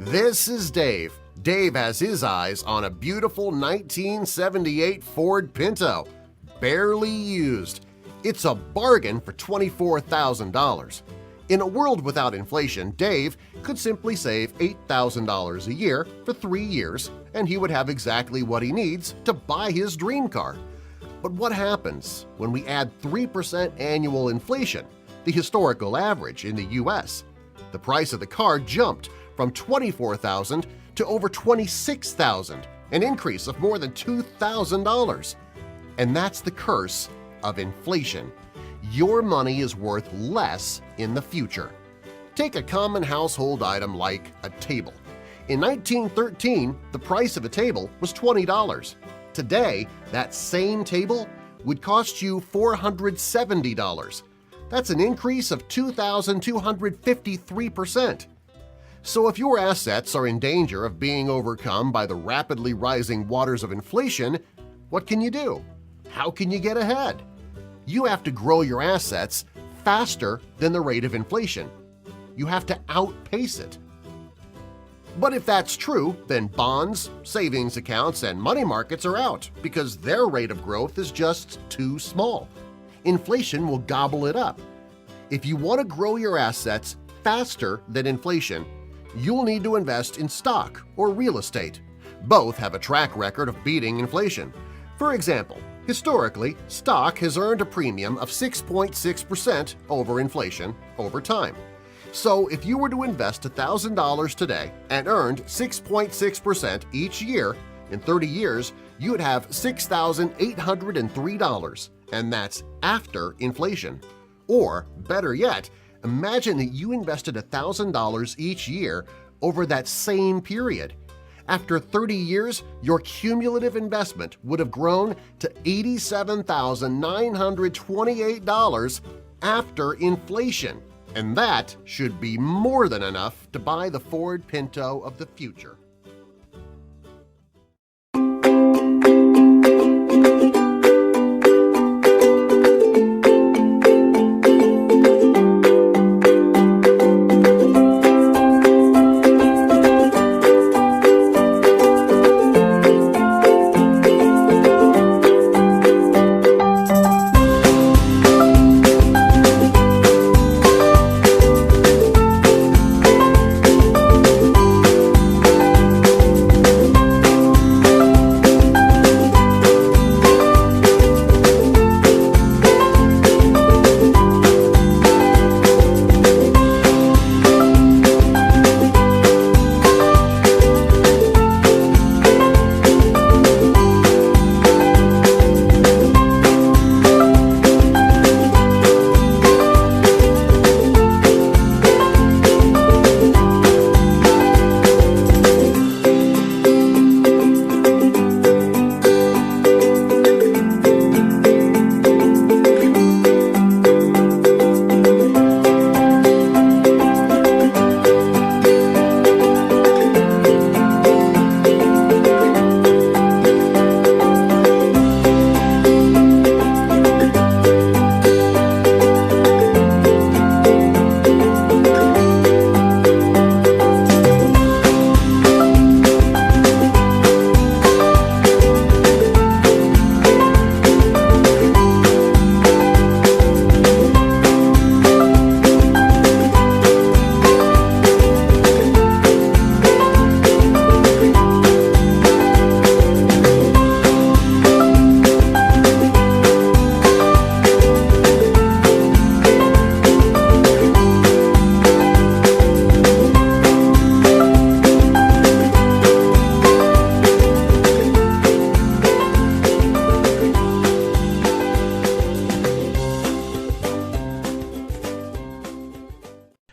This is Dave. Dave has his eyes on a beautiful 1978 Ford Pinto, barely used. It's a bargain for $24,000. In a world without inflation, Dave could simply save $8,000 a year for 3 years, and he would have exactly what he needs to buy his dream car. But what happens when we add 3% annual inflation, the historical average in the U.S.? The price of the car jumped from $24,000 to over $26,000, an increase of more than $2,000. And that's the curse of inflation. Your money is worth less in the future. Take a common household item like a table. In 1913, the price of a table was $20. Today, that same table would cost you $470. That's an increase of 2,253%. So if your assets are in danger of being overcome by the rapidly rising waters of inflation, what can you do? How can you get ahead? You have to grow your assets faster than the rate of inflation. You have to outpace it. But if that's true, then bonds, savings accounts, and money markets are out because their rate of growth is just too small. Inflation will gobble it up. If you want to grow your assets faster than inflation, you'll need to invest in stock or real estate. Both have a track record of beating inflation. For example, historically, stock has earned a premium of 6.6% over inflation over time. So if you were to invest $1,000 today and earned 6.6% each year, in 30 years, you would have $6,803, and that's after inflation. Or, better yet, imagine that you invested $1,000 each year over that same period. After 30 years, your cumulative investment would have grown to $87,928 after inflation. And that should be more than enough to buy the Ford Pinto of the future.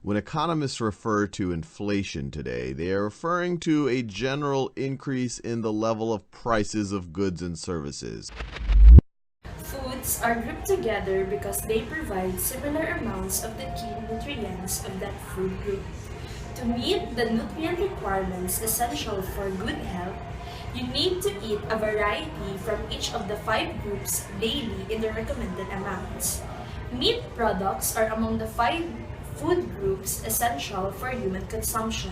When economists refer to inflation today, they are referring to a general increase in the level of prices of goods and services. Foods are grouped together because they provide similar amounts of the key nutrients of that food group. To meet the nutrient requirements essential for good health, you need to eat a variety from each of the 5 groups daily in the recommended amounts. Meat products are among the 5 food groups essential for human consumption.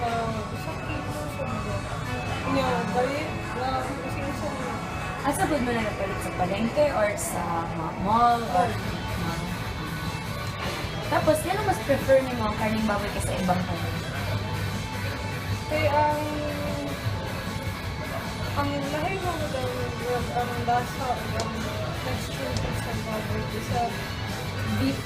sakit mo siya ba? Nya, balik na kasi siya na. Asa gud mo na napalit sa palengke or sa mall or tapos, yan ang mas prefer ni mo ang karning baboy kaysa ibang kanin? Kaya ang lahi mo daw ang lasa, ang texture sa baboy sa Beef